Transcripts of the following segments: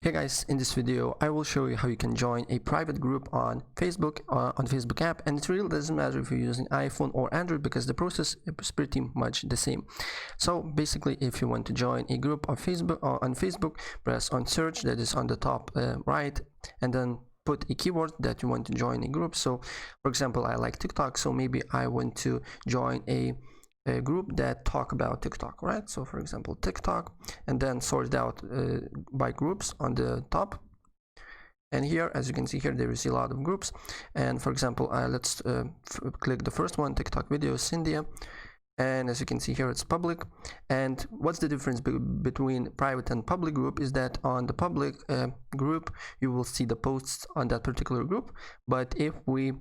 Hey guys, in this video I will show you how you can join a private group on Facebook app, and it really doesn't matter if you're using iPhone or Android because the process is pretty much the same. So basically, if you want to join a group on Facebook, press on search, that is on the top right, and then put a keyword that you want to join a group. So for example, I like TikTok, so maybe I want to join a group that talk about TikTok, right? So for example, TikTok, and then sort out by groups on the top. And here, as you can see here, there is a lot of groups. And for example, let's click the first one, TikTok videos India. And as you can see here, it's public. And what's the difference between private and public group is that on the public group, you will see the posts on that particular group. But if we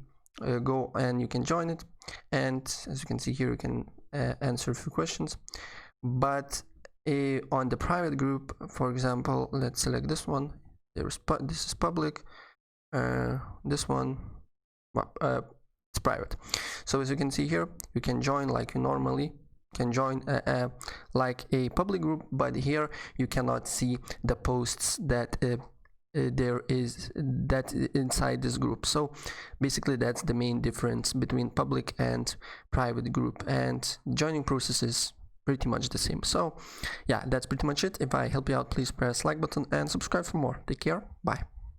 go and you can join it, and as you can see here, you can answer a few questions. But on the private group, for example, let's select this one. This is public. This one, it's private. So as you can see here, you can join like you normally can join like a public group, but here you cannot see the posts that there is that inside this group. So basically that's the main difference between public and private group, and joining process is pretty much the same. So yeah, that's pretty much it. If I help you out, please press like button and subscribe for more. Take care. Bye.